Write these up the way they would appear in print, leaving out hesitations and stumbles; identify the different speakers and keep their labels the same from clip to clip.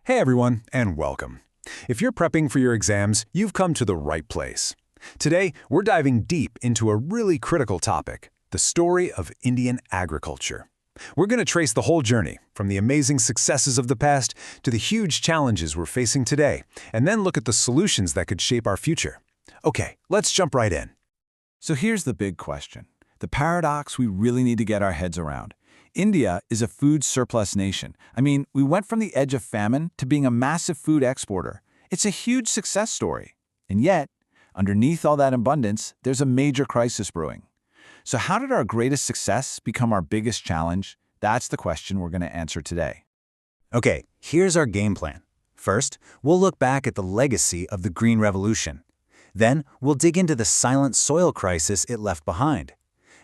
Speaker 1: Hey everyone, and welcome. If you're prepping for your exams, you've come to the right place. Today, we're diving deep into a really critical topic, the story of Indian agriculture. We're going to trace the whole journey, from the amazing successes of the past to the huge challenges we're facing today, and then look at the solutions that could shape our future. Okay, let's jump right in.
Speaker 2: So here's the big question, the paradox we really need to get our heads around. India is a food surplus nation. I mean, we went from the edge of famine to being a massive food exporter. It's a huge success story. And yet, underneath all that abundance, there's a major crisis brewing. So how did our greatest success become our biggest challenge? That's the question we're going to answer today.
Speaker 1: Okay, here's our game plan. First, we'll look back at the legacy of the Green Revolution. Then, we'll dig into the silent soil crisis it left behind.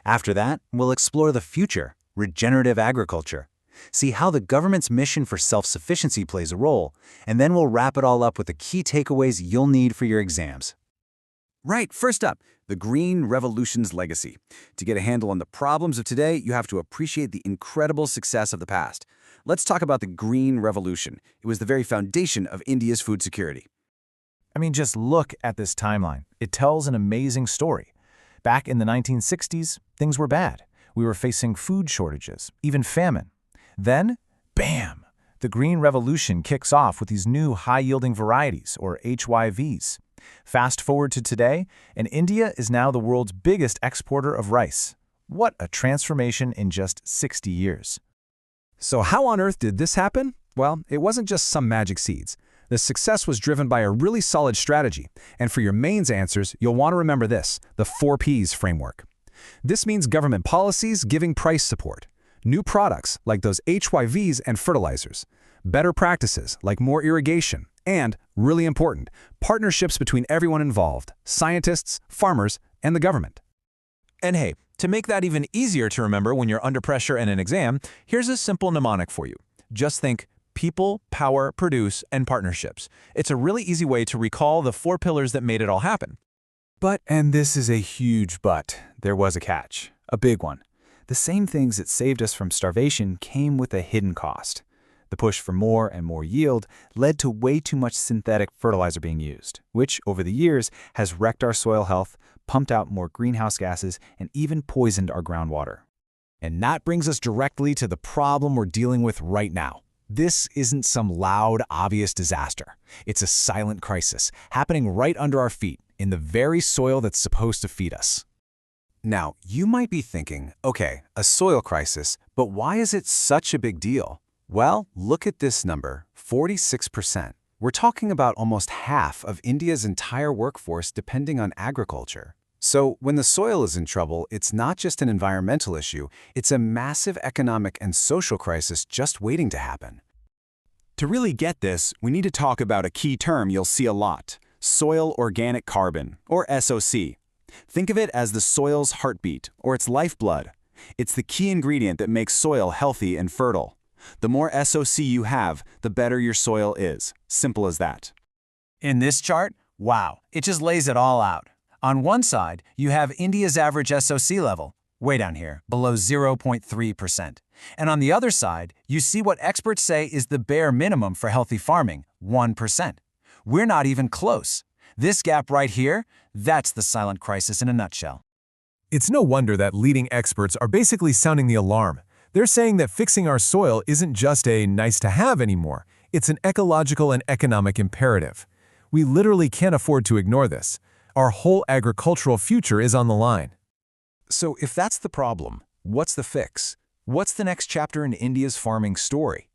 Speaker 1: After that, we'll explore the future, regenerative agriculture, see how the government's mission for self-sufficiency plays a role, and then we'll wrap it all up with the key takeaways you'll need for your exams.
Speaker 3: Right, first up, the Green Revolution's legacy. To get a handle on the problems of today, you have to appreciate the incredible success of the past. Let's talk about the Green Revolution. It was the very foundation of India's food security.
Speaker 4: I mean, just look at this timeline. It tells an amazing story. Back in the 1960s, things were bad. We were facing food shortages, even famine. Then, bam! The Green Revolution kicks off with these new high-yielding varieties, or HYVs. Fast forward to today, and India is now the world's biggest exporter of rice. What a transformation in just 60 years.
Speaker 1: So how on earth did this happen? Well, it wasn't just some magic seeds. The success was driven by a really solid strategy, and for your mains answers, you'll want to remember this, the 4 Ps framework. This means government policies giving price support, new products like those HYVs and fertilizers, better practices like more irrigation, and, really important, partnerships between everyone involved, scientists, farmers, and the government.
Speaker 5: And hey, to make that even easier to remember when you're under pressure in an exam, here's a simple mnemonic for you. Just think people, power, produce, and partnerships. It's a really easy way to recall the 4 pillars that made it all happen.
Speaker 2: But, and this is a huge but, there was a catch, a big one. The same things that saved us from starvation came with a hidden cost. The push for more and more yield led to way too much synthetic fertilizer being used, which, over the years, has wrecked our soil health, pumped out more greenhouse gases, and even poisoned our groundwater.
Speaker 1: And that brings us directly to the problem we're dealing with right now. This isn't some loud, obvious disaster. It's a silent crisis, happening right under our feet, in the very soil that's supposed to feed us. Now, you might be thinking, okay, a soil crisis, but why is it such a big deal? Well, look at this number, 46%. We're talking about almost half of India's entire workforce depending on agriculture. So when the soil is in trouble, it's not just an environmental issue, it's a massive economic and social crisis just waiting to happen.
Speaker 3: To really get this, we need to talk about a key term you'll see a lot, soil organic carbon, or SOC. Think of it as the soil's heartbeat, or its lifeblood. It's the key ingredient that makes soil healthy and fertile. The more SOC you have, the better your soil is. Simple as that.
Speaker 6: In this chart, wow, it just lays it all out. On one side, you have India's average SOC level, way down here, below 0.3%. And on the other side, you see what experts say is the bare minimum for healthy farming, 1%. We're not even close. This gap right here, that's the silent crisis in a nutshell.
Speaker 4: It's no wonder that leading experts are basically sounding the alarm. They're saying that fixing our soil isn't just a nice-to-have anymore. It's an ecological and economic imperative. We literally can't afford to ignore this. Our whole agricultural future is on the line.
Speaker 1: So if that's the problem, what's the fix? What's the next chapter in India's farming story?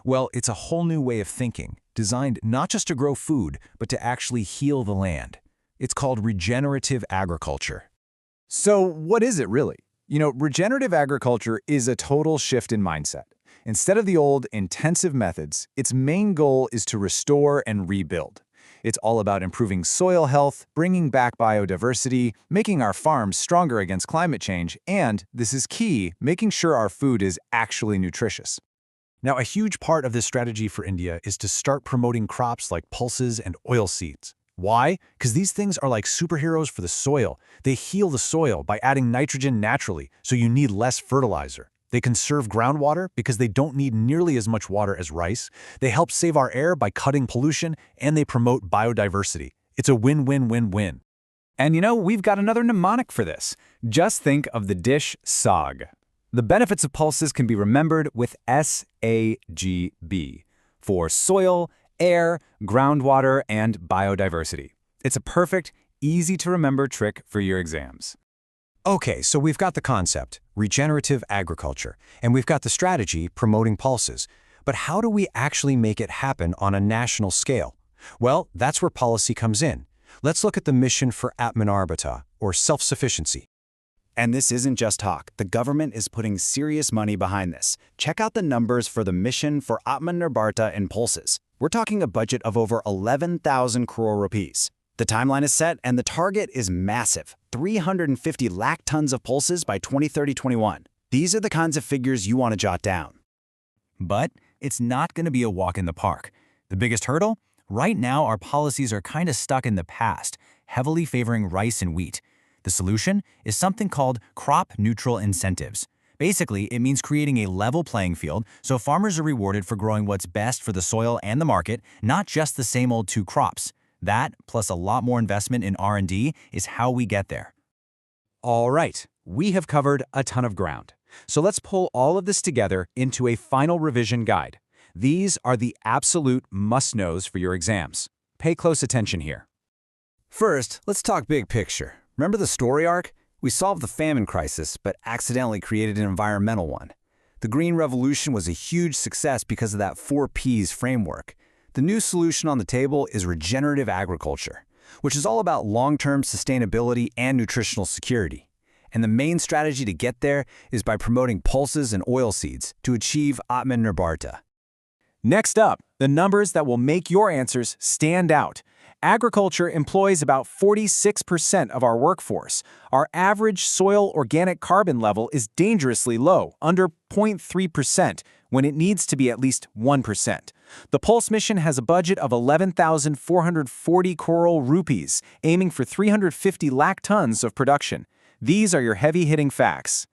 Speaker 1: Well, it's a whole new way of thinking, designed not just to grow food, but to actually heal the land. It's called regenerative agriculture.
Speaker 2: So what is it really? Regenerative agriculture is a total shift in mindset. Instead of the old, intensive methods, its main goal is to restore and rebuild. It's all about improving soil health, bringing back biodiversity, making our farms stronger against climate change, and, this is key, making sure our food is actually nutritious.
Speaker 1: Now, a huge part of this strategy for India is to start promoting crops like pulses and oilseeds. Why? Because these things are like superheroes for the soil. They heal the soil by adding nitrogen naturally, so you need less fertilizer. They conserve groundwater because they don't need nearly as much water as rice. They help save our air by cutting pollution, and they promote biodiversity. It's a win-win-win-win.
Speaker 2: And you know, we've got another mnemonic for this. Just think of the dish SOG. The benefits of pulses can be remembered with SAGB for soil, air, groundwater, and biodiversity. It's a perfect, easy-to-remember trick for your exams.
Speaker 7: Okay, so we've got the concept, regenerative agriculture, and we've got the strategy, promoting pulses. But how do we actually make it happen on a national scale? Well, that's where policy comes in. Let's look at the mission for Atmanarbhata, or self-sufficiency.
Speaker 3: And this isn't just talk. The government is putting serious money behind this. Check out the numbers for the mission for Atmanarbhata in pulses. We're talking a budget of over 11,000 crore rupees. The timeline is set, and the target is massive, 350 lakh tons of pulses by 2030-21. These are the kinds of figures you want to jot down.
Speaker 6: But it's not going to be a walk in the park. The biggest hurdle? Right now, our policies are kind of stuck in the past, heavily favoring rice and wheat. The solution is something called crop-neutral incentives. Basically, it means creating a level playing field so farmers are rewarded for growing what's best for the soil and the market, not just the same old two crops. That, plus a lot more investment in R&D, is how we get there.
Speaker 2: All right, we have covered a ton of ground. So let's pull all of this together into a final revision guide. These are the absolute must-knows for your exams. Pay close attention here.
Speaker 7: First, let's talk big picture. Remember the story arc? We solved the famine crisis, but accidentally created an environmental one. The Green Revolution was a huge success because of that 4 Ps framework. The new solution on the table is regenerative agriculture, which is all about long-term sustainability and nutritional security. And the main strategy to get there is by promoting pulses and oilseeds to achieve Atmanarbhata.
Speaker 2: Next up, the numbers that will make your answers stand out. Agriculture employs about 46% of our workforce. Our average soil organic carbon level is dangerously low, under 0.3%, when it needs to be at least 1%. The Pulse mission has a budget of 11,440 crore rupees, aiming for 350 lakh tons of production. These are your heavy-hitting facts.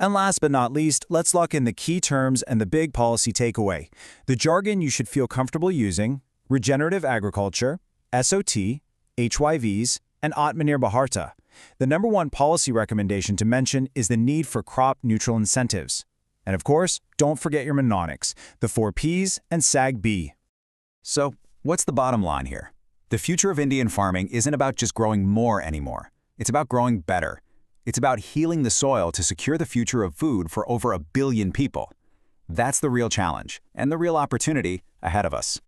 Speaker 1: And last but not least, let's lock in the key terms and the big policy takeaway. The jargon you should feel comfortable using: regenerative agriculture, SOT, HYVs, and Atmanarbhata. The number one policy recommendation to mention is the need for crop-neutral incentives. And of course, don't forget your mnemonics, the 4 Ps and SAGB.
Speaker 3: So, what's the bottom line here? The future of Indian farming isn't about just growing more anymore. It's about growing better. It's about healing the soil to secure the future of food for over 1 billion people. That's the real challenge and the real opportunity ahead of us.